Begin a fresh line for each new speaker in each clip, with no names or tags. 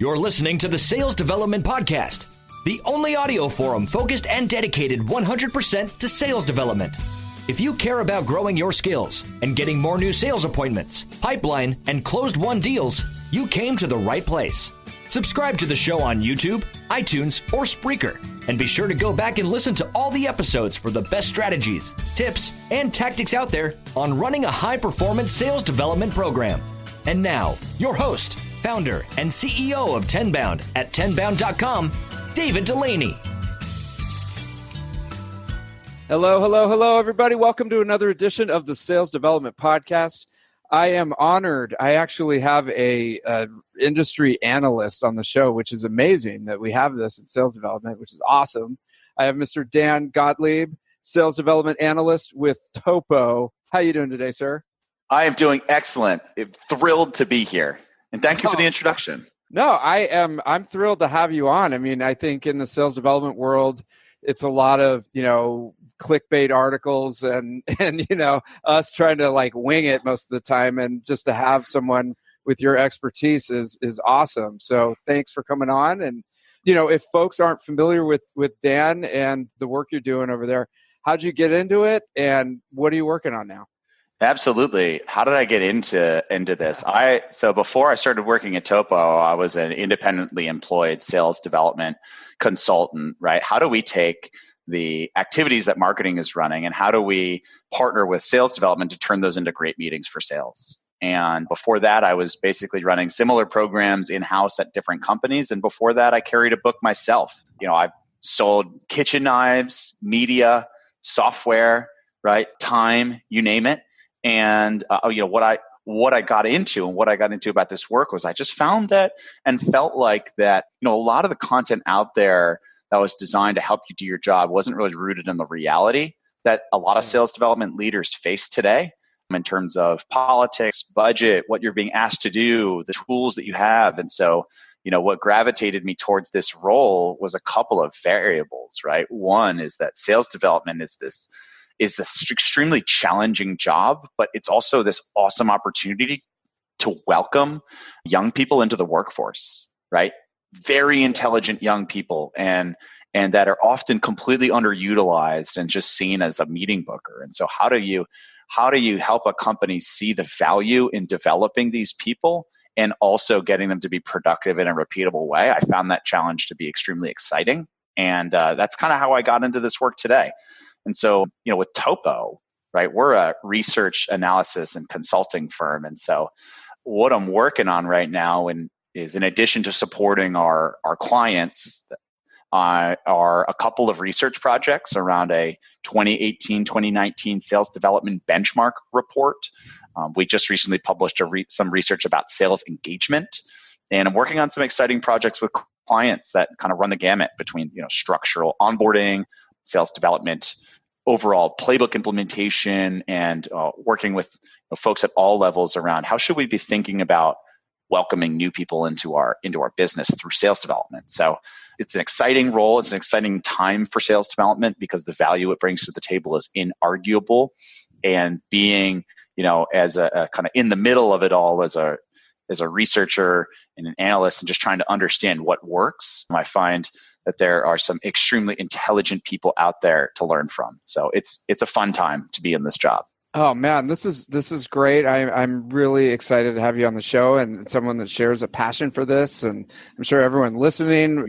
You're listening to the Sales Development Podcast, the only audio forum focused and dedicated 100% to sales development. If you care about growing your skills and getting more new sales appointments, pipeline, and closed-won deals, you came to the right place. Subscribe to the show on YouTube, iTunes, or Spreaker, and be sure to go back and listen to all the episodes for the best strategies, tips, and tactics out there on running a high-performance sales development program. And now, your host, founder, and CEO of Tenbound at tenbound.com, David Delaney.
Hello, everybody. Welcome to another edition of the Sales Development Podcast. I am honored. I actually have a industry analyst on the show, which is amazing that we have this in sales development, which is awesome. I have Mr. Dan Gottlieb, Sales Development Analyst with Topo. How are you doing today, sir?
I am doing excellent. I'm thrilled to be here. And thank you for the introduction.
No, I'm thrilled to have you on. I mean, I think in the sales development world, it's a lot of, clickbait articles and us trying to wing it most of the time. And just to have someone with your expertise is awesome. So thanks for coming on. And, if folks aren't familiar with Dan and the work you're doing over there, how'd you get into it? And what are you working on now?
Absolutely. How did I get into this? So before I started working at Topo, I was an independently employed sales development consultant, right? How do we take the activities that marketing is running and how do we partner with sales development to turn those into great meetings for sales? And before that, I was basically running similar programs in-house at different companies. And before that, I carried a book myself. I've sold kitchen knives, media, software, right? Time, you name it. And what I got into and what I got into about this work was I just found that and felt like that, a lot of the content out there that was designed to help you do your job wasn't really rooted in the reality that a lot of sales development leaders face today in terms of politics, budget, what you're being asked to do, the tools that you have. And so, what gravitated me towards this role was a couple of variables, right? One is that sales development is this extremely challenging job, but it's also this awesome opportunity to welcome young people into the workforce, right? Very intelligent young people and that are often completely underutilized and just seen as a meeting booker. And so how do you help a company see the value in developing these people and also getting them to be productive in a repeatable way? I found that challenge to be extremely exciting. And that's kind of how I got into this work today. And so, with Topo, right, we're a research analysis and consulting firm. And so what I'm working on right now is in addition to supporting our clients, are a couple of research projects around a 2018-2019 sales development benchmark report. We just recently published some research about sales engagement. And I'm working on some exciting projects with clients that kind of run the gamut between, structural onboarding, sales development, overall playbook implementation, and working with folks at all levels around how should we be thinking about welcoming new people into our business through sales development. So it's an exciting role. It's an exciting time for sales development because the value it brings to the table is inarguable. And being, as a kind of in the middle of it all as a researcher and an analyst and just trying to understand what works, I find that there are some extremely intelligent people out there to learn from. So it's a fun time to be in this job.
Oh man, this is great. I'm really excited to have you on the show and someone that shares a passion for this. And I'm sure everyone listening,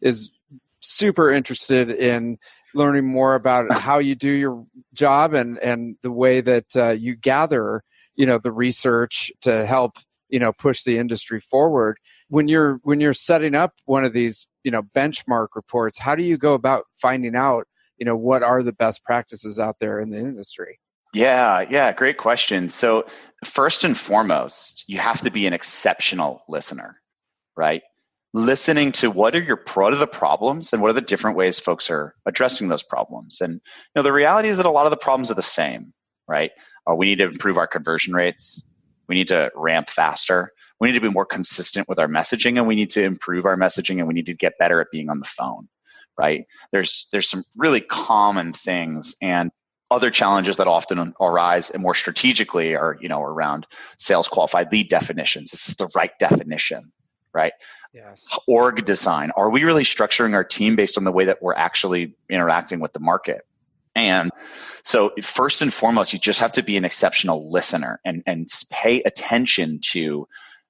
is super interested in learning more about how you do your job and the way that you gather, the research to help push the industry forward. When you're setting up one of these, benchmark reports, how do you go about finding out, what are the best practices out there in the industry?
Yeah, great question. So first and foremost, you have to be an exceptional listener, right? Listening to what are the problems and what are the different ways folks are addressing those problems. And the reality is that a lot of the problems are the same, right? We need to improve our conversion rates. We need to ramp faster. We need to be more consistent with our messaging, and we need to improve our messaging, and we need to get better at being on the phone, right? There's some really common things, and other challenges that often arise and more strategically are, around sales qualified lead definitions. This is the right definition, right?
Yes.
Org design. Are we really structuring our team based on the way that we're actually interacting with the market? And so first and foremost, you just have to be an exceptional listener and pay attention to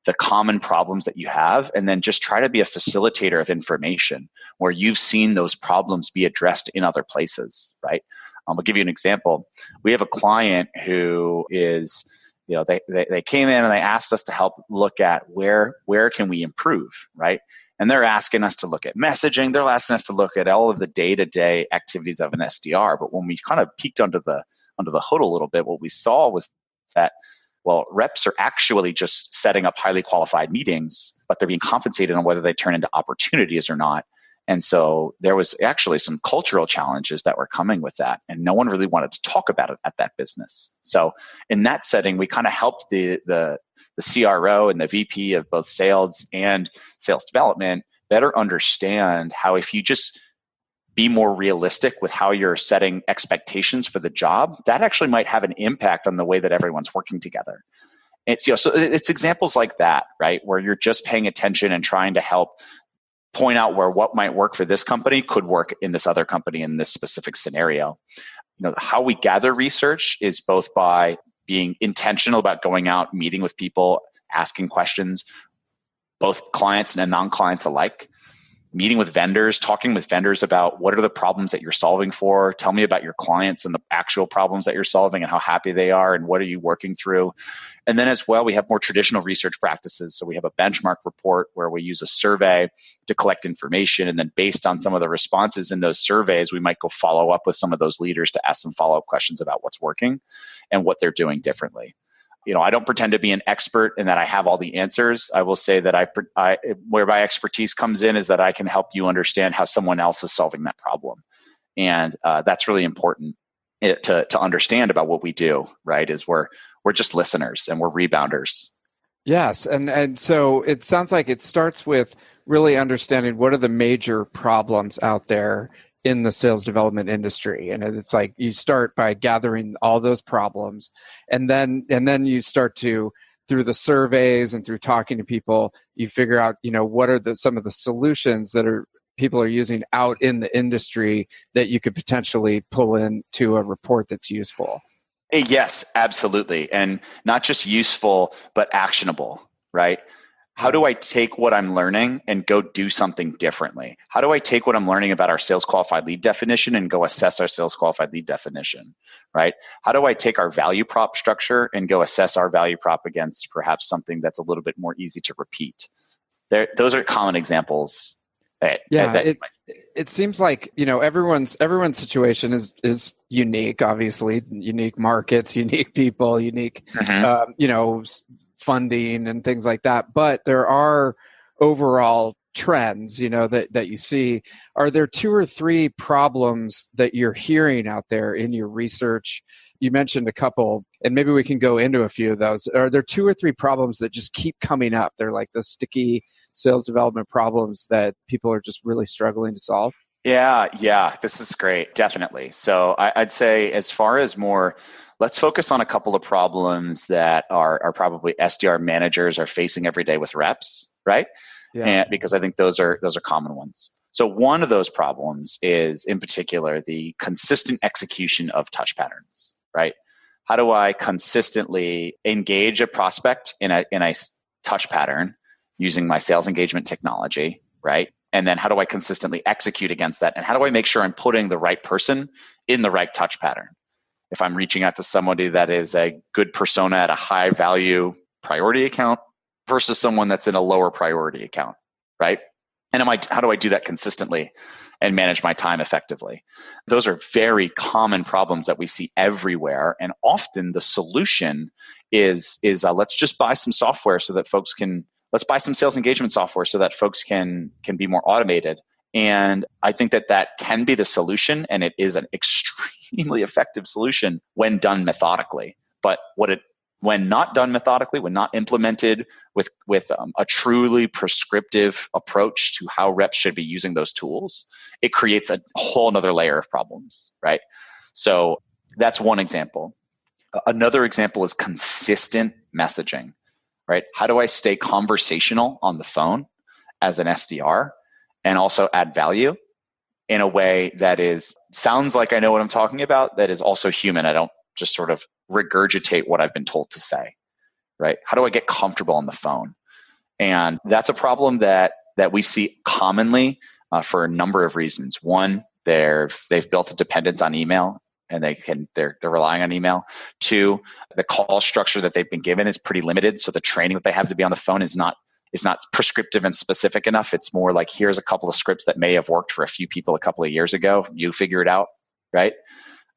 the common problems that you have, and then just try to be a facilitator of information where you've seen those problems be addressed in other places, right? I'll give you an example. We have a client who is, they came in and they asked us to help look at where can we improve, right? And they're asking us to look at messaging. They're asking us to look at all of the day-to-day activities of an SDR. But when we kind of peeked under the hood a little bit, what we saw was that, well, reps are actually just setting up highly qualified meetings, but they're being compensated on whether they turn into opportunities or not. And so there was actually some cultural challenges that were coming with that, and no one really wanted to talk about it at that business. So in that setting, we kind of helped the CRO and the VP of both sales and sales development better understand how, if you just be more realistic with how you're setting expectations for the job, that actually might have an impact on the way that everyone's working together. It's, so it's examples like that, right? Where you're just paying attention and trying to help point out where what might work for this company could work in this other company in this specific scenario. How we gather research is both by being intentional about going out, meeting with people, asking questions, both clients and non-clients alike, meeting with vendors, talking with vendors about what are the problems that you're solving for. Tell me about your clients and the actual problems that you're solving and how happy they are and what are you working through. And then as well, we have more traditional research practices. So we have a benchmark report where we use a survey to collect information. And then based on some of the responses in those surveys, we might go follow up with some of those leaders to ask some follow-up questions about what's working and what they're doing differently. I don't pretend to be an expert and that I have all the answers. I will say that where my expertise comes in is that I can help you understand how someone else is solving that problem. And that's really important to understand about what we do, right? Is we're just listeners and we're rebounders.
Yes. And so it sounds like it starts with really understanding what are the major problems out there in the sales development industry. And it's like you start by gathering all those problems, and then you start to, through the surveys and through talking to people, you figure out, what are some of the solutions that people are using out in the industry that you could potentially pull into a report that's useful.
Yes, absolutely. And not just useful, but actionable, right? How do I take what I'm learning and go do something differently? How do I take what I'm learning about our sales qualified lead definition and go assess our sales qualified lead definition, right? How do I take our value prop structure and go assess our value prop against perhaps something that's a little bit more easy to repeat? Those are common examples.
It seems like, everyone's situation is unique, obviously, unique markets, unique people, unique, funding and things like that. But there are overall trends, that you see. Are there 2 or 3 problems that you're hearing out there in your research? You mentioned a couple, and maybe we can go into a few of those. Are there 2 or 3 problems that just keep coming up? They're like the sticky sales development problems that people are just really struggling to solve?
Yeah, this is great. Definitely. So I'd say as far as more, let's focus on a couple of problems that are probably SDR managers are facing every day with reps, right?
Yeah.
And because I think those are common ones. So one of those problems is, in particular, the consistent execution of touch patterns, right? How do I consistently engage a prospect in a touch pattern using my sales engagement technology, right? And then how do I consistently execute against that? And how do I make sure I'm putting the right person in the right touch pattern? If I'm reaching out to somebody that is a good persona at a high value priority account versus someone that's in a lower priority account, right? And how do I do that consistently and manage my time effectively? Those are very common problems that we see everywhere. And often the solution is let's just buy some software so that let's buy some sales engagement software so that folks can be more automated. And I think that can be the solution, and it is an extremely effective solution when done methodically. But when not done methodically, when not implemented with a truly prescriptive approach to how reps should be using those tools, it creates a whole other layer of problems, right? So that's one example. Another example is consistent messaging, right? How do I stay conversational on the phone as an SDR and also add value in a way that sounds like I know what I'm talking about, that is also human. I don't just sort of regurgitate what I've been told to say, right? How do I get comfortable on the phone? And that's a problem that we see commonly for a number of reasons. One, they've built a dependence on email, and they're relying on email. Two, the call structure that they've been given is pretty limited, so the training that they have to be on the phone is not prescriptive and specific enough. It's more like, here's a couple of scripts that may have worked for a few people a couple of years ago. You figure it out, right?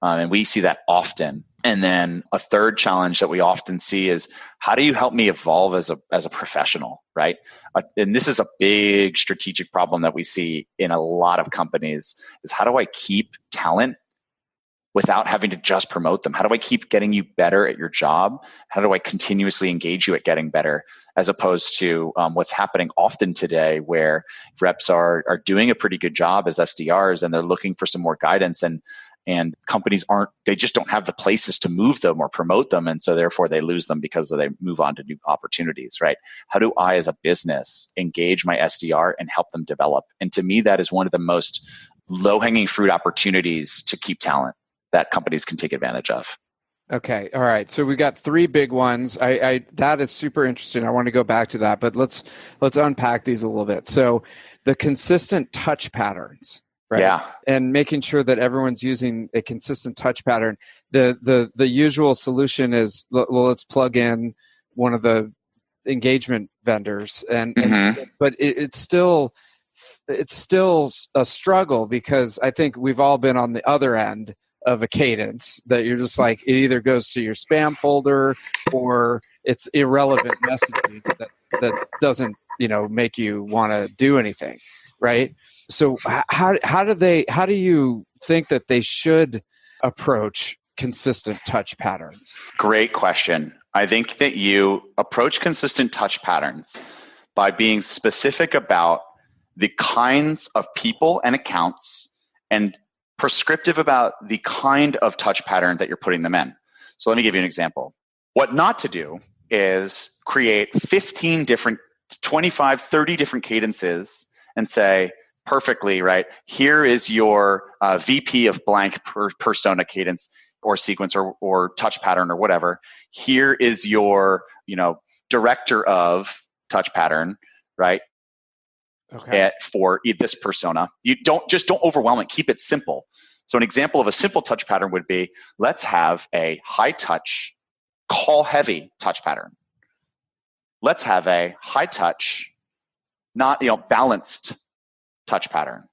And we see that often. And then a third challenge that we often see is, how do you help me evolve as a professional, right? And this is a big strategic problem that we see in a lot of companies, is how do I keep talent without having to just promote them? How do I keep getting you better at your job? How do I continuously engage you at getting better, as opposed to what's happening often today, where reps are doing a pretty good job as SDRs and they're looking for some more guidance, and companies they just don't have the places to move them or promote them, and so therefore they lose them because they move on to new opportunities, right? How do I as a business engage my SDR and help them develop? And to me, that is one of the most low-hanging fruit opportunities to keep talent that companies can take advantage of.
Okay. All right. So we got three big ones. That is super interesting. I want to go back to that, but let's unpack these a little bit. So the consistent touch patterns, right?
Yeah.
And making sure that everyone's using a consistent touch pattern. The usual solution is, well, let's plug in one of the engagement vendors, but it's still a struggle, because I think we've all been on the other end of a cadence that you're just like, it either goes to your spam folder or it's irrelevant messaging that doesn't, make you want to do anything, right? So how do you think that they should approach consistent touch patterns?
Great question. I think that you approach consistent touch patterns by being specific about the kinds of people and accounts, and prescriptive about the kind of touch pattern that you're putting them in. So let me give you an example. What not to do is create 15 different, 25, 30 different cadences and say, perfectly, right, here is your VP of blank persona cadence or sequence or touch pattern or whatever. Here is your, director of touch pattern, right?
Okay.
For this persona. You don't overwhelm it. Keep it simple. So an example of a simple touch pattern would be, let's have a high touch, call heavy touch pattern. Let's have a high touch, not balanced touch pattern.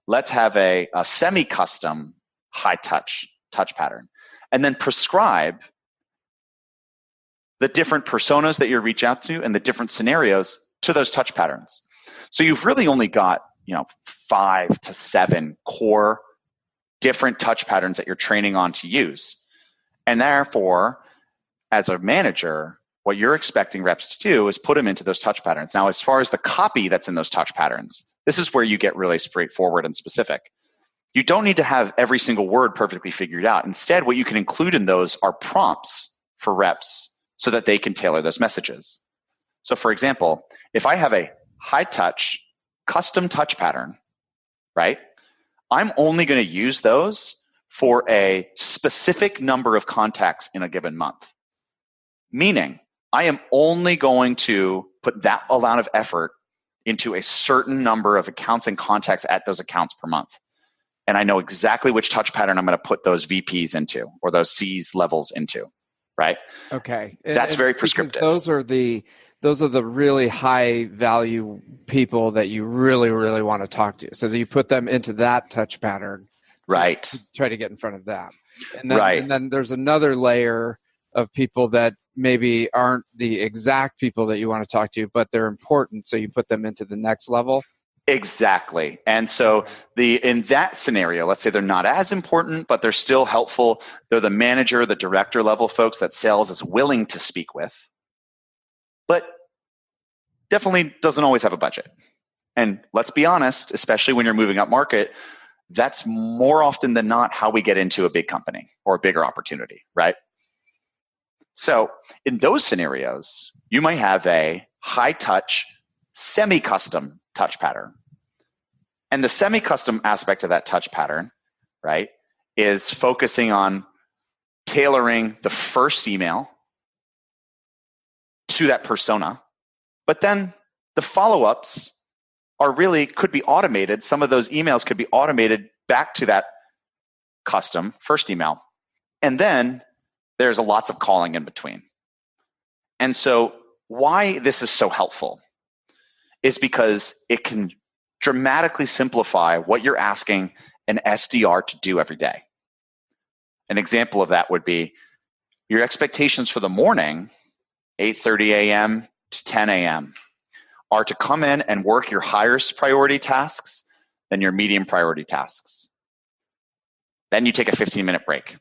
Let's have a semi-custom high touch pattern. And then prescribe the different personas that you reach out to and the different scenarios to those touch patterns. So you've really only got, 5 to 7 core different touch patterns that you're training on to use. And therefore, as a manager, what you're expecting reps to do is put them into those touch patterns. Now, as far as the copy that's in those touch patterns, this is where you get really straightforward and specific. You don't need to have every single word perfectly figured out. Instead, what you can include in those are prompts for reps so that they can tailor those messages. So for example, if I have a high touch, custom touch pattern, right? I'm only going to use those for a specific number of contacts in a given month. Meaning, I am only going to put that amount of effort into a certain number of accounts and contacts at those accounts per month. And I know exactly which touch pattern I'm going to put those VPs into or those Cs levels into, right?
Okay.
That's very prescriptive.
Those are the really high value people that you really, really want to talk to. So that you put them into that touch pattern.
Right.
To try to get in front of them. And then there's another layer of people that maybe aren't the exact people that you want to talk to, but they're important. So you put them into the next level.
Exactly. And so in that scenario, let's say they're not as important, but they're still helpful. They're the manager, the director level folks that sales is willing to speak with, but definitely doesn't always have a budget. And let's be honest, especially when you're moving up market, that's more often than not how we get into a big company or a bigger opportunity, right? So in those scenarios, you might have a high touch, semi-custom touch pattern. And the semi-custom aspect of that touch pattern, right, is focusing on tailoring the first email to that persona. But then the follow-ups could be automated. Some of those emails could be automated back to that custom first email. And then there's lots of calling in between. And so why this is so helpful is because it can dramatically simplify what you're asking an SDR to do every day. An example of that would be your expectations for the morning, 8:30 a.m. to 10 a.m., are to come in and work your highest priority tasks than your medium priority tasks. Then you take a 15-minute break.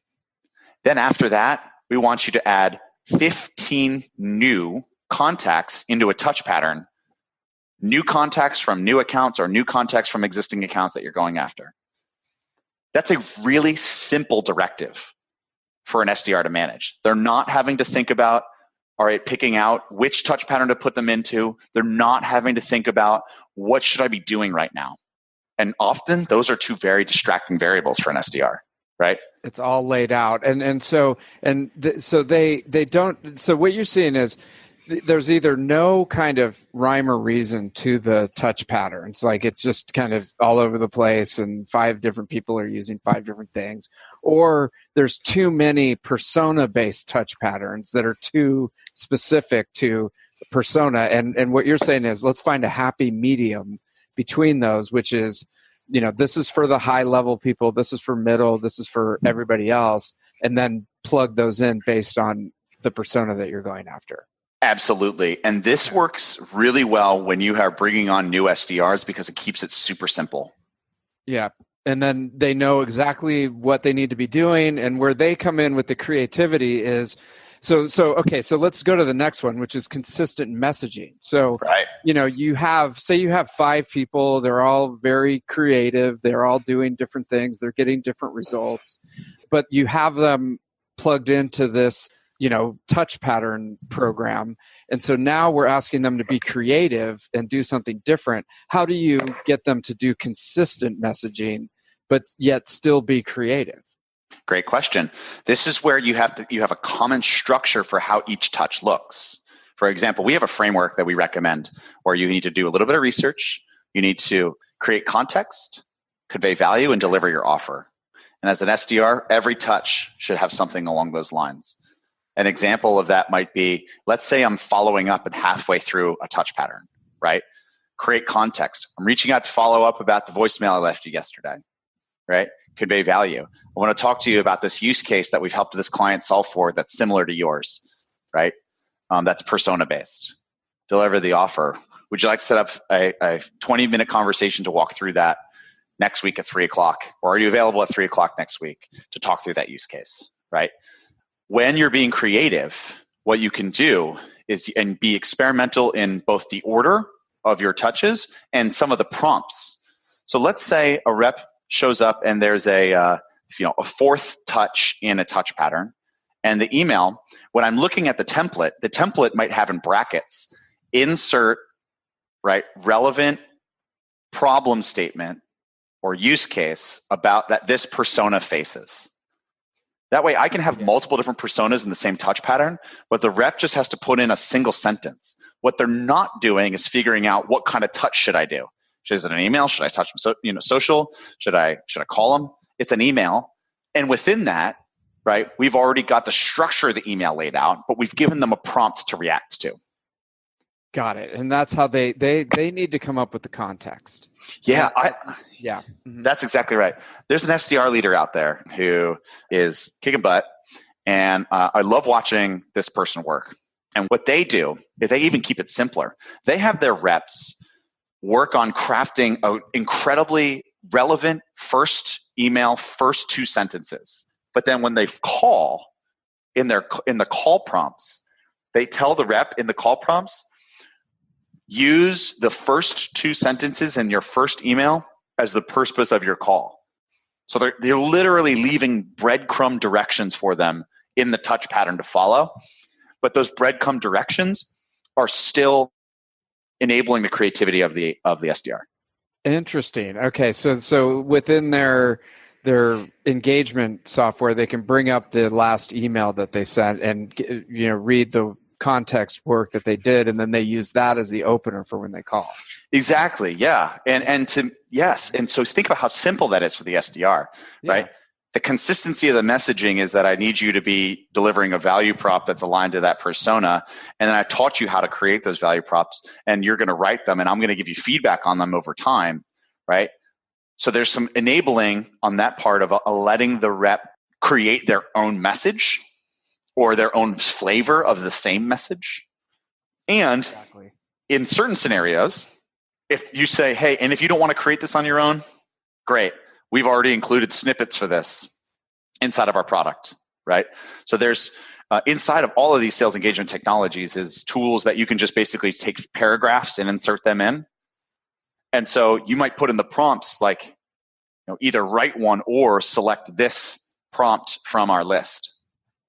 Then after that, we want you to add 15 new contacts into a touch pattern, new contacts from new accounts or new contacts from existing accounts that you're going after. That's a really simple directive for an SDR to manage. They're not having to think about, all right, picking out which touch pattern to put them into. They're not having to think about what should I be doing right now. And often those are two very distracting variables for an SDR, right?
It's all laid out. So they don't. So what you're seeing is there's either no kind of rhyme or reason to the touch patterns. Like it's just kind of all over the place and 5 different people are using 5 different things. Or there's too many persona-based touch patterns that are too specific to persona. And what you're saying is let's find a happy medium between those, which is, this is for the high-level people, this is for middle, this is for everybody else, and then plug those in based on the persona that you're going after.
Absolutely. And this works really well when you are bringing on new SDRs because it keeps it super simple.
Yeah. And then they know exactly what they need to be doing, and where they come in with the creativity is so let's go to the next one, which is consistent messaging. So,
right.
You have 5 people, they're all very creative, they're all doing different things, they're getting different results, but you have them plugged into this, touch pattern program. And so now we're asking them to be creative and do something different. How do you get them to do consistent messaging, but yet still be creative?
Great question. This is where you have a common structure for how each touch looks. For example, we have a framework that we recommend where you need to do a little bit of research. You need to create context, convey value, and deliver your offer. And as an SDR, every touch should have something along those lines. An example of that might be, let's say I'm following up and halfway through a touch pattern, right? Create context. I'm reaching out to follow up about the voicemail I left you yesterday, right? Convey value. I want to talk to you about this use case that we've helped this client solve for that's similar to yours, right? That's persona-based. Deliver the offer. Would you like to set up a 20-minute conversation to walk through that next week at 3 o'clock? Or are you available at 3 o'clock next week to talk through that use case, right? When you're being creative, what you can do is and be experimental in both the order of your touches and some of the prompts. So let's say a rep shows up and there's a 4th touch in a touch pattern, and the email, when I'm looking at the template might have in brackets, insert, right, relevant problem statement or use case about that this persona faces. That way I can have multiple different personas in the same touch pattern, but the rep just has to put in a single sentence. What they're not doing is figuring out what kind of touch should I do. Is it an email? Should I touch them? Social? Should I call them? It's an email. And within that, right, we've already got the structure of the email laid out, but we've given them a prompt to react to.
Got it. And that's how they need to come up with the context.
Yeah.
Mm-hmm.
That's exactly right. There's an SDR leader out there who is kicking butt, and I love watching this person work. And what they do is they even keep it simpler. They have their reps work on crafting an incredibly relevant first email, first 2 sentences. But then when they call in the call prompts, they tell the rep in the call prompts, use the first 2 sentences in your first email as the purpose of your call. So they're literally leaving breadcrumb directions for them in the touch pattern to follow. But those breadcrumb directions are still enabling the creativity of the SDR.
Interesting. Okay, so within their engagement software, they can bring up the last email that they sent and read the context work that they did, and then they use that as the opener for when they call.
Exactly. Yeah. And so think about how simple that is for the SDR, right? The consistency of the messaging is that I need you to be delivering a value prop that's aligned to that persona. And then I taught you how to create those value props, and you're going to write them, and I'm going to give you feedback on them over time, right? So there's some enabling on that part of letting the rep create their own message or their own flavor of the same message. And in certain scenarios, if you say, hey, and if you don't want to create this on your own, great. We've already included snippets for this inside of our product, right? So there's inside of all of these sales engagement technologies is tools that you can just basically take paragraphs and insert them in. And so you might put in the prompts like, either write one or select this prompt from our list.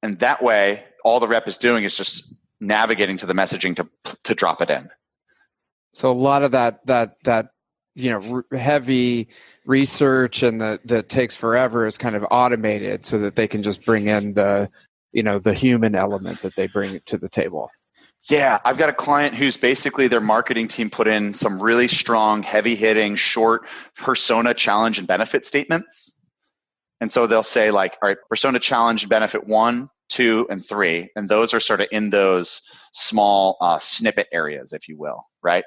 And that way, all the rep is doing is just navigating to the messaging to drop it in.
So a lot of that heavy research and that takes forever is kind of automated so that they can just bring in the human element that they bring to the table.
Yeah, I've got a client who's basically their marketing team put in some really strong, heavy-hitting, short persona challenge and benefit statements. And so they'll say like, all right, persona challenge and benefit 1, 2, and 3. And those are sort of in those small snippet areas, if you will, right?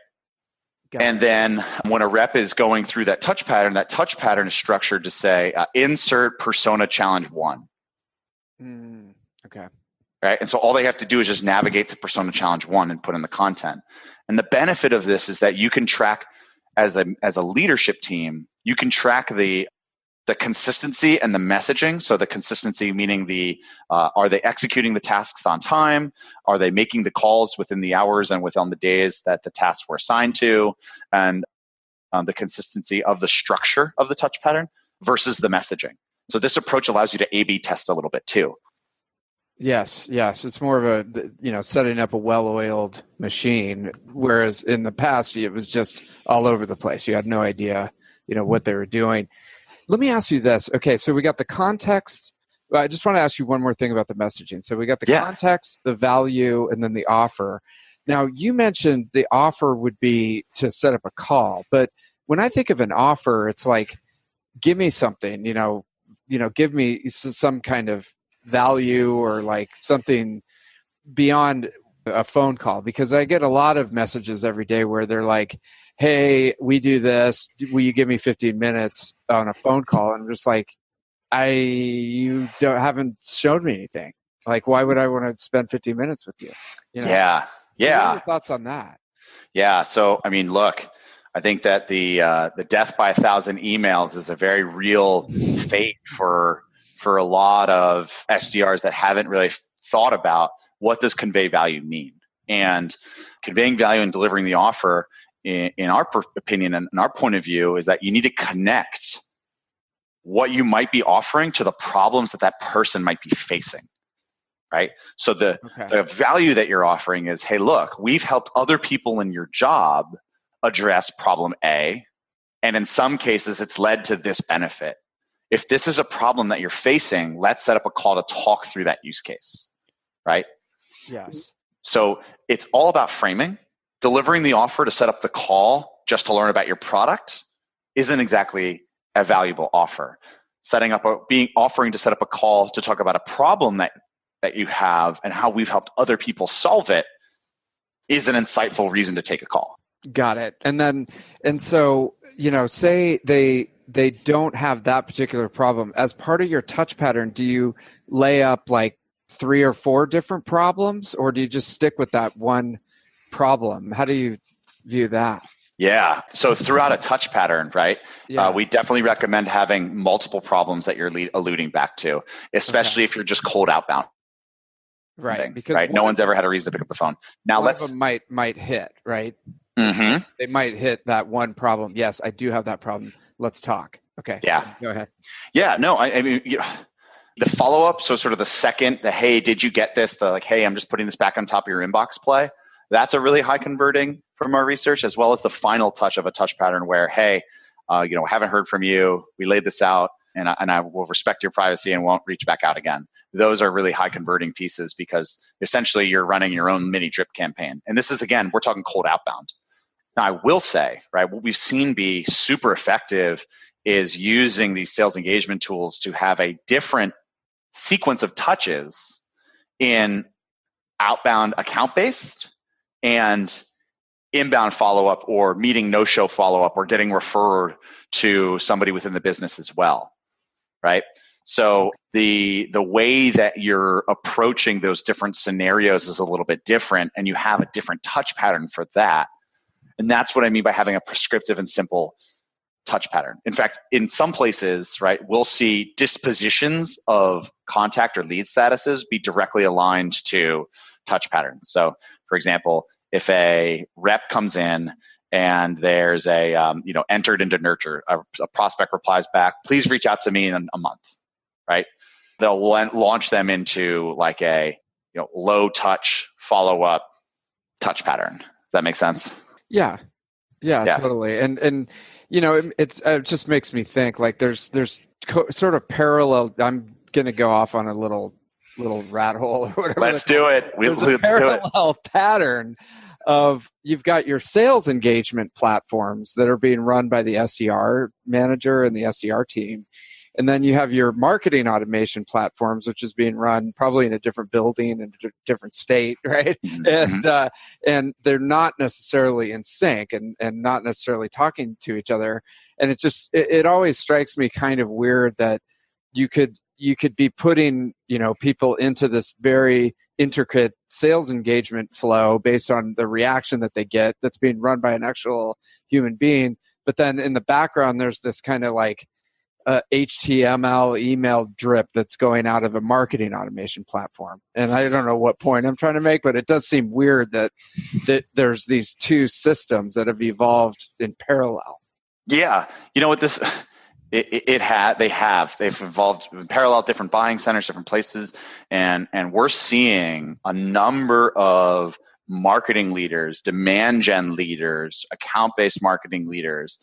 And then when a rep is going through that touch pattern is structured to say, insert persona challenge 1.
Okay.
Right. And so all they have to do is just navigate to persona challenge 1 and put in the content. And the benefit of this is that you can track as a leadership team, you can track the consistency and the messaging. So the consistency meaning are they executing the tasks on time? Are they making the calls within the hours and within the days that the tasks were assigned to? And the consistency of the structure of the touch pattern versus the messaging. So this approach allows you to A/B test a little bit too.
Yes. It's more of a, setting up a well-oiled machine, whereas in the past it was just all over the place. You had no idea, what they were doing. Let me ask you this. Okay, so we got the context. I just want to ask you one more thing about the messaging. So we got the context, the value, and then the offer. Now, you mentioned the offer would be to set up a call, but when I think of an offer, it's like, give me something, give me some kind of value or like something beyond a phone call, because I get a lot of messages every day where they're like, hey, we do this, will you give me 15 minutes on a phone call? And I'm just like, haven't showed me anything. Like, why would I want to spend 15 minutes with you?
Yeah.
What are your thoughts on that?
Yeah. So, look, I think that the death by 1,000 emails is a very real fate for a lot of SDRs that haven't really thought about what does convey value mean. And conveying value and delivering the offer, in our opinion and in our point of view, is that you need to connect what you might be offering to the problems that person might be facing, right? So the value that you're offering is, hey, look, we've helped other people in your job address problem A, and in some cases it's led to this benefit. If this is a problem that you're facing, let's set up a call to talk through that use case, right?
Yes.
So it's all about framing. Delivering the offer to set up the call just to learn about your product isn't exactly a valuable offer. Offering to set up a call to talk about a problem that you have and how we've helped other people solve it is an insightful reason to take a call.
Got it. And so, say they don't have that particular problem. As part of your touch pattern, do you lay up like 3 or 4 different problems, or do you just stick with that one problem? How do you view that?
Yeah. So throughout a touch pattern, right, we definitely recommend having multiple problems that you're alluding back to, especially if you're just cold outbound.
Right. Because
no one's ever had a reason to pick up the phone. Now
one of them might hit, right?
Mm-hmm.
They might hit that one problem. Yes, I do have that problem. Let's talk. Okay.
Yeah.
So go ahead.
Yeah. No, the follow-up, so sort of the hey, did you get this? The like, hey, I'm just putting this back on top of your inbox play. That's a really high converting from our research, as well as the final touch of a touch pattern where, hey, haven't heard from you. We laid this out, and I will respect your privacy and won't reach back out again. Those are really high converting pieces because essentially you're running your own mini drip campaign. And this is, again, we're talking cold outbound. Now, I will say, right, what we've seen be super effective is using these sales engagement tools to have a different sequence of touches in outbound account-based and inbound follow-up or meeting no-show follow-up or getting referred to somebody within the business as well, right? So the way that you're approaching those different scenarios is a little bit different, and you have a different touch pattern for that. And that's what I mean by having a prescriptive and simple touch pattern. In fact, in some places, right, we'll see dispositions of contact or lead statuses be directly aligned to touch patterns. So, for example, if a rep comes in and there's a entered into nurture, a prospect replies back, please reach out to me in a month, right? They'll launch them into like a low touch follow up touch pattern. Does that make sense?
Yeah, totally. And it just makes me think like there's sort of parallel. I'm going to go off on a little rat hole or whatever.
Let's do it.
There's a parallel pattern of you've got your sales engagement platforms that are being run by the SDR manager and the SDR team. And then you have your marketing automation platforms, which is being run probably in a different building in a different state, right? Mm-hmm. And they're not necessarily in sync and not necessarily talking to each other. And it always strikes me kind of weird that you could be putting people into this very intricate sales engagement flow based on the reaction that they get that's being run by an actual human being. But then in the background, there's this kind of like HTML email drip that's going out of a marketing automation platform. And I don't know what point I'm trying to make, but it does seem weird that there's these two systems that have evolved in parallel.
Yeah. You know what this... They've evolved in parallel, different buying centers, different places, and we're seeing a number of marketing leaders, demand gen leaders, account-based marketing leaders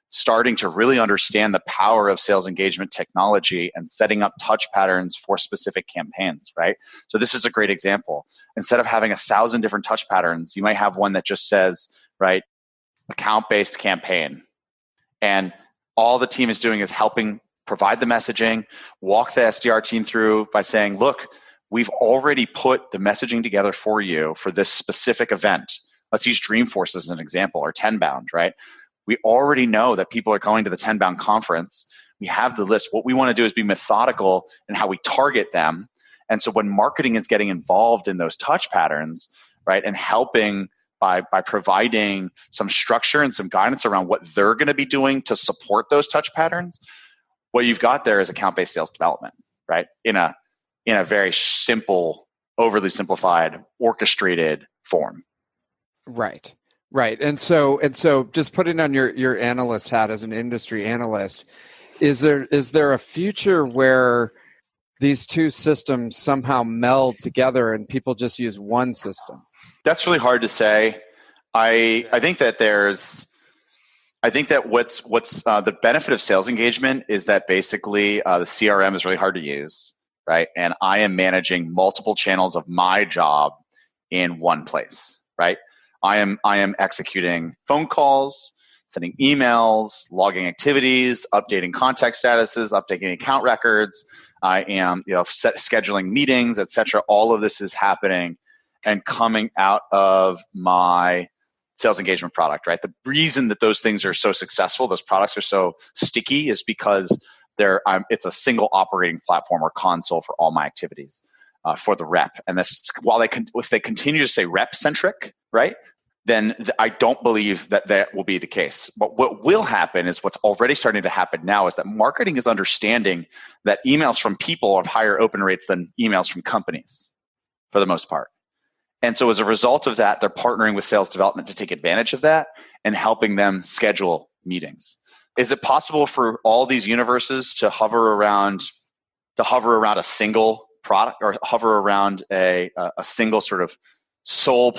starting to really understand the power of sales engagement technology and setting up touch patterns for specific campaigns, right? So this is a great example. Instead of having 1,000 different touch patterns, you might have one that just says, right, account-based campaign. And all the team is doing is helping provide the messaging, walk the SDR team through by saying, look, we've already put the messaging together for you for this specific event. Let's use Dreamforce as an example, or Tenbound, right? We already know that people are going to the Tenbound conference. We have the list. What we want to do is be methodical in how we target them. And so when marketing is getting involved in those touch patterns, right, and helping by providing some structure and some guidance around what they're going to be doing to support those touch patterns, what you've got there is account-based sales development, right? In a very simple, overly simplified, orchestrated form.
Right. And so just putting on your analyst hat as an industry analyst, is there a future where these two systems somehow meld together and people just use one system?
That's really hard to say. I think that what's the benefit of sales engagement is that basically the CRM is really hard to use, right? And I am managing multiple channels of my job in one place, right? I am executing phone calls, sending emails, logging activities, updating contact statuses, updating account records. I am scheduling meetings, etc. All of this is happening and coming out of my sales engagement product, right? The reason that those things are so successful, those products are so sticky, is because it's a single operating platform or console for all my activities for the rep. And this, if they continue to say rep centric, right, then I don't believe that will be the case. But what will happen is what's already starting to happen now is that marketing is understanding that emails from people have higher open rates than emails from companies for the most part. And so as a result of that, they're partnering with sales development to take advantage of that and helping them schedule meetings. Is it possible for all these universes to hover around a single product or hover around a single sort of sole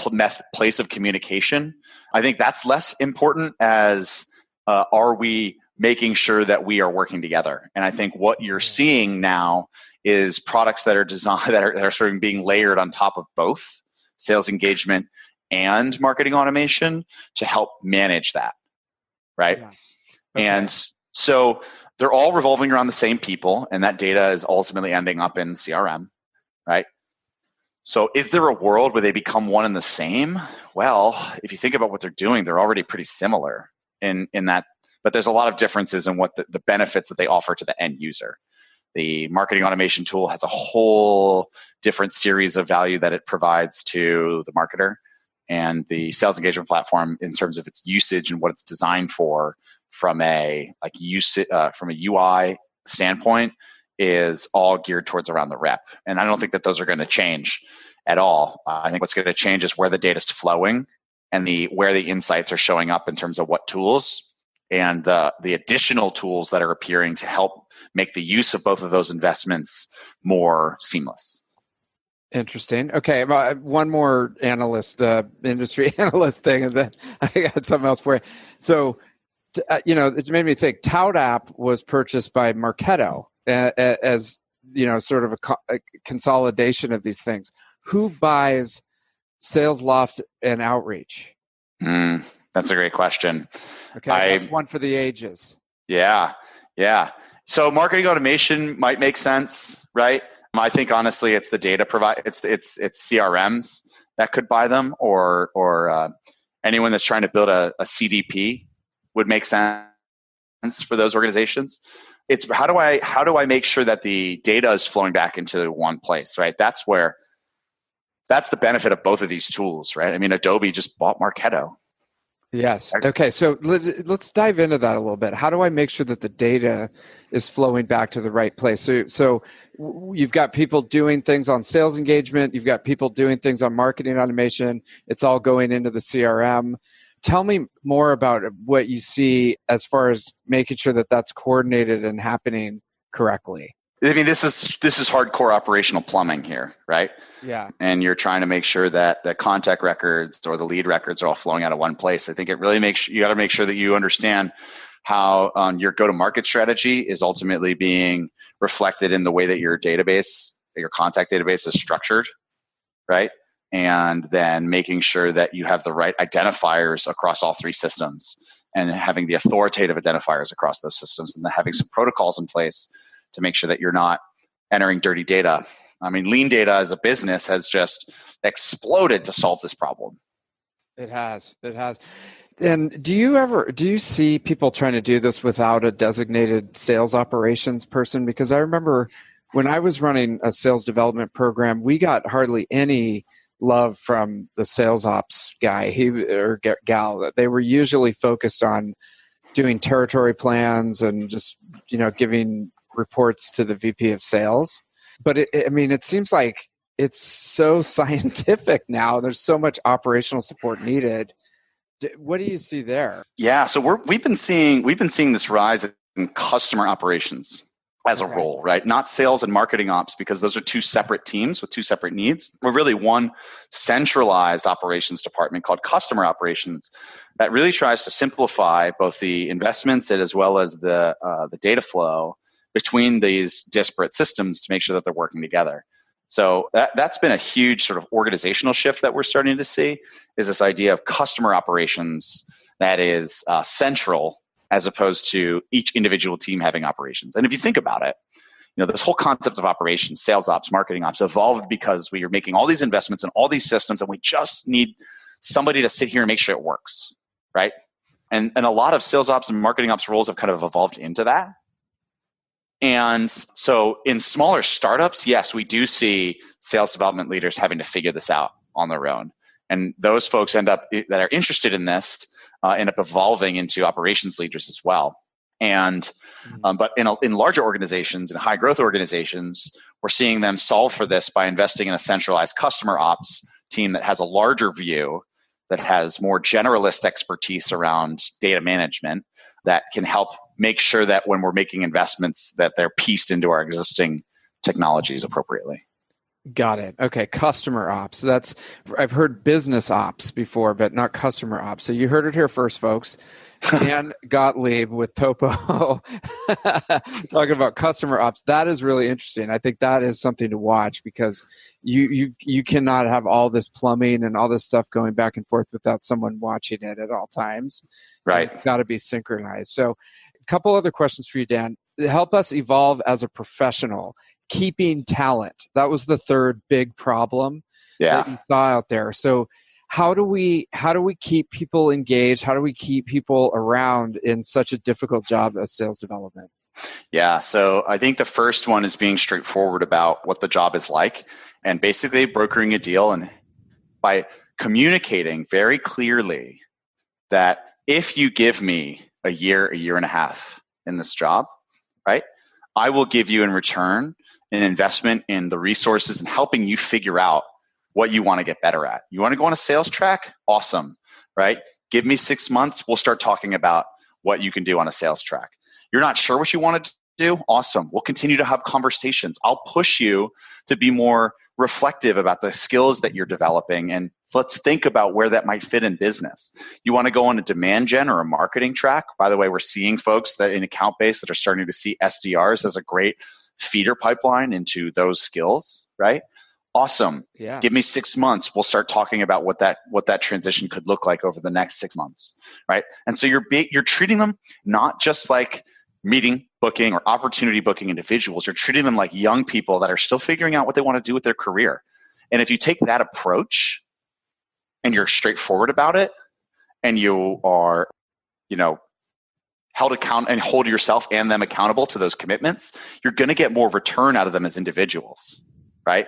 place of communication. I think that's less important as are we making sure that we are working together. And I think what you're seeing now is products that are designed that are sort of being layered on top of both sales engagement and marketing automation to help manage that, right? Yeah. Okay. And so they're all revolving around the same people, and that data is ultimately ending up in CRM, right? So is there a world where they become one and the same? Well, if you think about what they're doing, they're already pretty similar in that, but there's a lot of differences in what the benefits that they offer to the end user. The marketing automation tool has a whole different series of value that it provides to the marketer, and the sales engagement platform, in terms of its usage and what it's designed for, from a UI standpoint, is all geared towards around the rep. And I don't think that those are going to change at all. I think what's going to change is where the data is flowing and where the insights are showing up in terms of what tools and the additional tools that are appearing to help make the use of both of those investments more seamless.
Interesting. Okay, one more industry analyst thing, and then I got something else for you. So, it made me think. ToutApp was purchased by Marketo as sort of a consolidation of these things. Who buys SalesLoft and Outreach?
That's a great question.
Okay, that's one for the ages.
Yeah. So marketing automation might make sense, right? I think honestly, it's the data it's CRMs that could buy them, or anyone that's trying to build a CDP would make sense for those organizations. It's how do I make sure that the data is flowing back into one place, right? That's the benefit of both of these tools, right? I mean, Adobe just bought Marketo.
Yes. Okay. So let's dive into that a little bit. How do I make sure that the data is flowing back to the right place? So you've got people doing things on sales engagement. You've got people doing things on marketing automation. It's all going into the CRM. Tell me more about what you see as far as making sure that that's coordinated and happening correctly.
I mean, this is hardcore operational plumbing here, right?
Yeah. And
you're trying to make sure that the contact records or the lead records are all flowing out of one place. I think it really you got to make sure that you understand how your go-to-market strategy is ultimately being reflected in the way that your contact database is structured, right? And then making sure that you have the right identifiers across all three systems, and having the authoritative identifiers across those systems, and then having some protocols in place to make sure that you're not entering dirty data. I mean, lean data as a business has just exploded to solve this problem.
It has. And do you see people trying to do this without a designated sales operations person? Because I remember when I was running a sales development program, we got hardly any love from the sales ops guy or gal. They were usually focused on doing territory plans and just giving reports to the VP of sales. But it seems like it's so scientific now. There's so much operational support needed. What do you see there?
Yeah, so we've been seeing this rise in customer operations as a role, right? Not sales and marketing ops, because those are two separate teams with two separate needs. We're really one centralized operations department called customer operations that really tries to simplify both the investments as well as the data flow between these disparate systems to make sure that they're working together. So that's been a huge sort of organizational shift that we're starting to see, is this idea of customer operations that is central, as opposed to each individual team having operations. And if you think about it, this whole concept of operations, sales ops, marketing ops, evolved because we are making all these investments in all these systems, and we just need somebody to sit here and make sure it works, right? And a lot of sales ops and marketing ops roles have kind of evolved into that. And so in smaller startups, yes, we do see sales development leaders having to figure this out on their own. And those folks that are interested in this end up evolving into operations leaders as well. And but in larger organizations, in high growth organizations, we're seeing them solve for this by investing in a centralized customer ops team that has a larger view, that has more generalist expertise around data management, that can help make sure that when we're making investments that they're pieced into our existing technologies appropriately.
Got it. Okay, customer ops. I've heard business ops before, but not customer ops. So you heard it here first, folks. Dan Gottlieb with Topo talking about customer ops. That is really interesting. I think that is something to watch because you cannot have all this plumbing and all this stuff going back and forth without someone watching it at all times.
Right.
It's got to be synchronized. So a couple other questions for you, Dan. Help us evolve as a professional. Keeping talent. That was the third big problem that you saw out there. So how do we keep people engaged? How do we keep people around in such a difficult job as sales development?
Yeah, so I think the first one is being straightforward about what the job is like and basically brokering a deal, and by communicating very clearly that if you give me a year and a half in this job, right, I will give you in return an investment in the resources and helping you figure out what you want to get better at. You want to go on a sales track? Awesome, right? Give me 6 months. We'll start talking about what you can do on a sales track. You're not sure what you want to do? Awesome. We'll continue to have conversations. I'll push you to be more reflective about the skills that you're developing, and let's think about where that might fit in business. You want to go on a demand gen or a marketing track? By the way, we're seeing folks that in account base that are starting to see SDRs as a great feeder pipeline into those skills, right? Awesome.
Yes.
Give me 6 months. We'll start talking about what that transition could look like over the next 6 months, right? And so you're treating them not just like meeting booking or opportunity booking individuals. You're treating them like young people that are still figuring out what they want to do with their career. And if you take that approach and you're straightforward about it, and you are, held account and hold yourself and them accountable to those commitments, you're going to get more return out of them as individuals, right?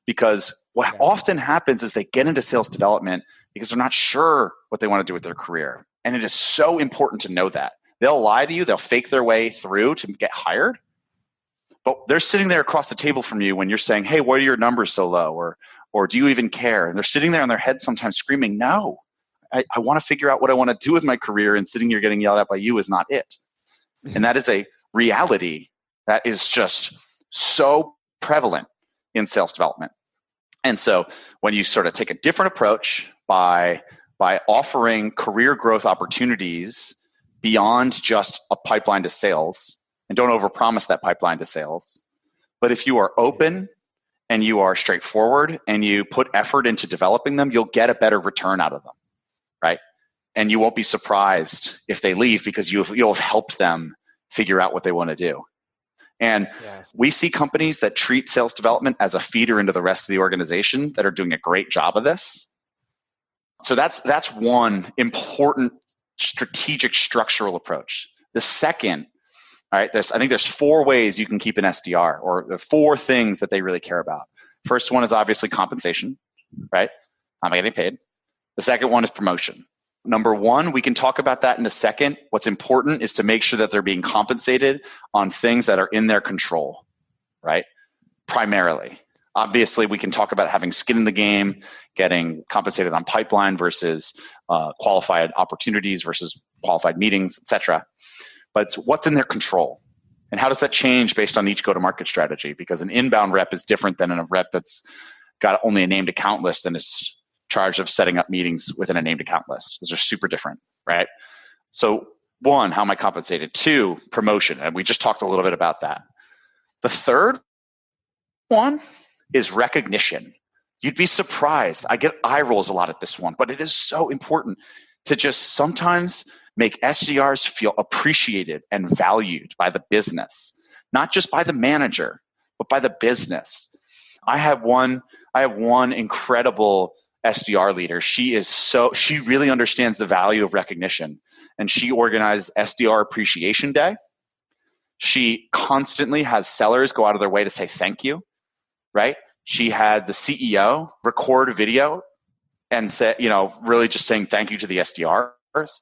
Because what often happens is they get into sales development because they're not sure what they want to do with their career. And it is so important to know that. They'll lie to you. They'll fake their way through to get hired. But they're sitting there across the table from you when you're saying, hey, why are your numbers so low? Or do you even care? And they're sitting there on their head sometimes screaming, no, I want to figure out what I want to do with my career, and sitting here getting yelled at by you is not it. And that is a reality that is just so prevalent in sales development. And so when you sort of take a different approach by offering career growth opportunities beyond just a pipeline to sales, and don't overpromise that pipeline to sales, but if you are open and you are straightforward and you put effort into developing them, you'll get a better return out of them, right? And you won't be surprised if they leave because you'll have helped them figure out what they want to do. And we see companies that treat sales development as a feeder into the rest of the organization that are doing a great job of this. So that's one important strategic structural approach. The second, all right, I think there's 4 ways you can keep an SDR, or the 4 things that they really care about. First one is obviously compensation, right? Am I getting paid? The second one is promotion. Number 1, we can talk about that in a second. What's important is to make sure that they're being compensated on things that are in their control, right? Primarily. Obviously, we can talk about having skin in the game, getting compensated on pipeline versus qualified opportunities versus qualified meetings, etc. But it's what's in their control. And how does that change based on each go-to-market strategy? Because an inbound rep is different than a rep that's got only a named account list and is charged of setting up meetings within a named account list. Those are super different, right? So 1, how am I compensated? 2, promotion. And we just talked a little bit about that. The third one is recognition. You'd be surprised. I get eye rolls a lot at this one, but it is so important to just sometimes make SDRs feel appreciated and valued by the business, not just by the manager, but by the business. I have one incredible SDR leader. She really understands the value of recognition, and she organized SDR Appreciation Day. She constantly has sellers go out of their way to say thank you, right? She had the CEO record a video and say, really just saying thank you to the SDRs.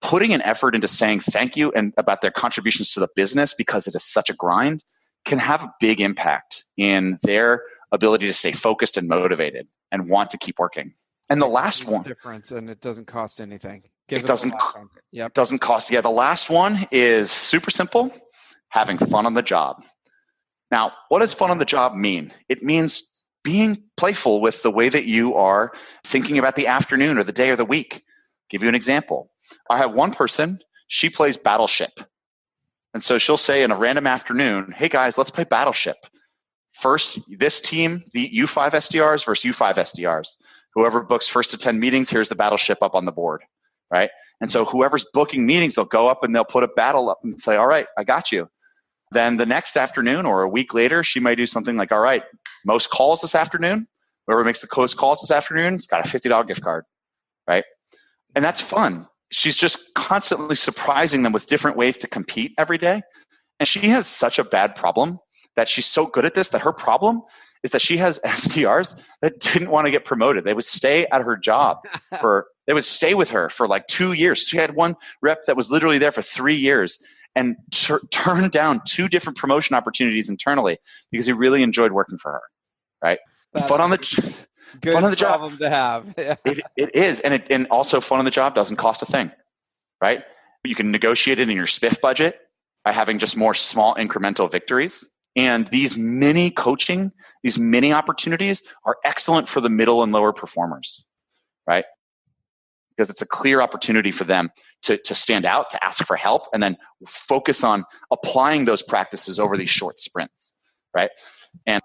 Putting an effort into saying thank you and about their contributions to the business, because it is such a grind, can have a big impact in their ability to stay focused and motivated and want to keep working. And the last one,
difference, and it doesn't cost anything.
It doesn't cost. Yeah, the last one is super simple: having fun on the job. Now, what does fun on the job mean? It means being playful with the way that you are thinking about the afternoon or the day or the week. Give you an example. I have one person, she plays Battleship. And so she'll say in a random afternoon, hey guys, let's play Battleship. First, this team, the U5 SDRs versus U5 SDRs. Whoever books first to 10 meetings, here's the Battleship up on the board, right? And so whoever's booking meetings, they'll go up and they'll put a battle up and say, all right, I got you. Then the next afternoon or a week later, she might do something like, all right, most calls this afternoon, whoever makes the most calls this afternoon, has got a $50 gift card, right? And that's fun. She's just constantly surprising them with different ways to compete every day. And she has such a bad problem that she's so good at this that her problem is that she has SDRs that didn't want to get promoted. They would stay at her job they would stay with her for like 2 years. She had one rep that was literally there for 3 years and turned down 2 different promotion opportunities internally because he really enjoyed working for her, right? Fun on the job.
Problem to have. Yeah.
It is. And also fun on the job doesn't cost a thing, right? You can negotiate it in your spiff budget by having just more small incremental victories. And these mini coaching, these mini opportunities are excellent for the middle and lower performers, right? Because it's a clear opportunity for them to stand out, to ask for help, and then focus on applying those practices over these short sprints, right? And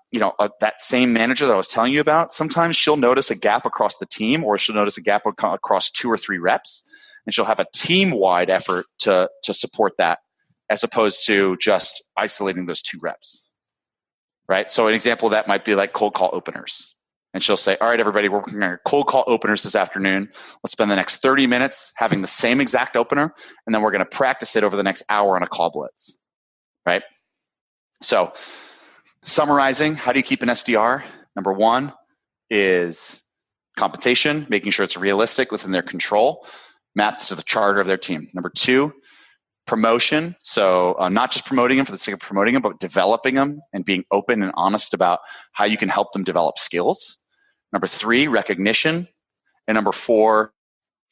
that same manager that I was telling you about, sometimes she'll notice a gap across the team, or she'll notice a gap across 2 or 3 reps, and she'll have a team-wide effort to support that, as opposed to just isolating those 2 reps, right? So an example of that might be like cold call openers. And she'll say, all right, everybody, we're working on cold call openers this afternoon. Let's spend the next 30 minutes having the same exact opener, and then we're going to practice it over the next hour on a call blitz, right? So summarizing, how do you keep an SDR? Number 1 is compensation, making sure it's realistic within their control, mapped to the charter of their team. Number 2, promotion. So not just promoting them for the sake of promoting them, but developing them and being open and honest about how you can help them develop skills. Number 3, recognition. And number 4,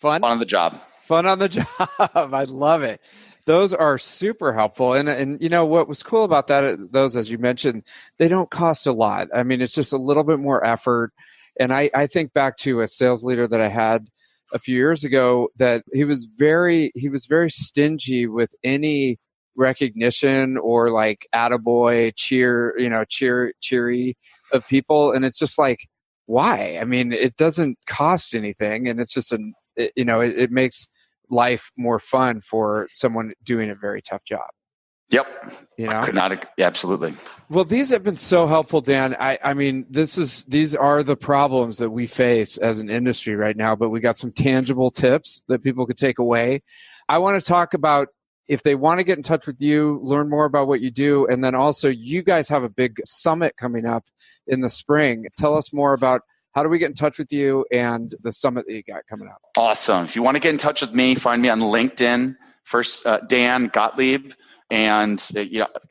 fun on the job.
Fun on the job. I love it. Those are super helpful. And what was cool about those, as you mentioned, they don't cost a lot. I mean, it's just a little bit more effort. And I think back to a sales leader that I had a few years ago that he was very stingy with any recognition or like attaboy cheery of people. And it's just like, why? I mean, it doesn't cost anything, and it's just it makes life more fun for someone doing a very tough job.
Yep. I could not. Yeah, absolutely.
Well, these have been so helpful, Dan. I mean, these are the problems that we face as an industry right now, but we got some tangible tips that people could take away. I want to talk about if they want to get in touch with you, learn more about what you do, and then also you guys have a big summit coming up in the spring. Tell us more about how do we get in touch with you and the summit that you got coming up. Awesome.
If you want to get in touch with me, find me on LinkedIn. First, Dan Gottlieb. And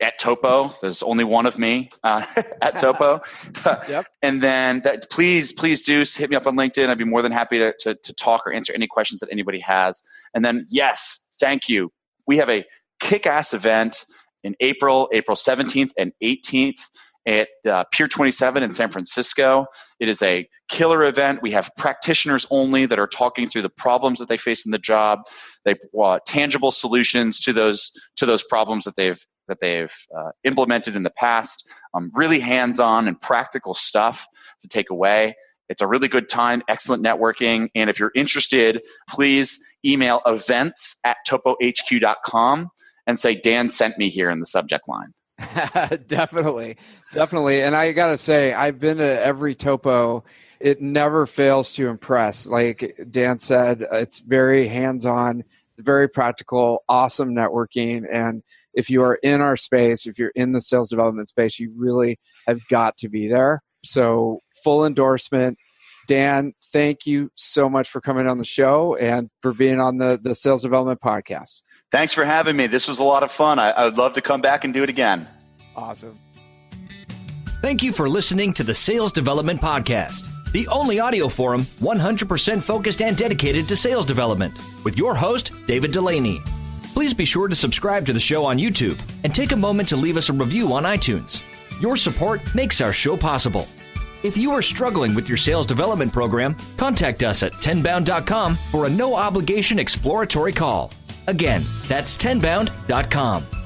at Topo, there's only one of me at Topo. Yep. And then please do hit me up on LinkedIn. I'd be more than happy to talk or answer any questions that anybody has. And then, yes, thank you. We have a kick-ass event in April 17th and 18th at Pier 27 in San Francisco. It is a killer event. We have practitioners only that are talking through the problems that they face in the job. They tangible solutions to those problems that they've implemented in the past. Really hands-on and practical stuff to take away. It's a really good time, excellent networking. And if you're interested, please email events@topohq.com and say, Dan sent me here in the subject line.
Definitely. And I got to say, I've been to every Topo. It never fails to impress. Like Dan said, it's very hands-on, very practical, awesome networking. And if you are in our space, if you're in the sales development space, you really have got to be there. So full endorsement. Dan, thank you so much for coming on the show and for being on the Sales Development Podcast.
Thanks for having me. This was a lot of fun. I would love to come back and do it again.
Awesome.
Thank you for listening to the Sales Development Podcast, the only audio forum 100% focused and dedicated to sales development, with your host, David Delaney. Please be sure to subscribe to the show on YouTube and take a moment to leave us a review on iTunes. Your support makes our show possible. If you are struggling with your sales development program, contact us at tenbound.com for a no-obligation exploratory call. Again, that's tenbound.com.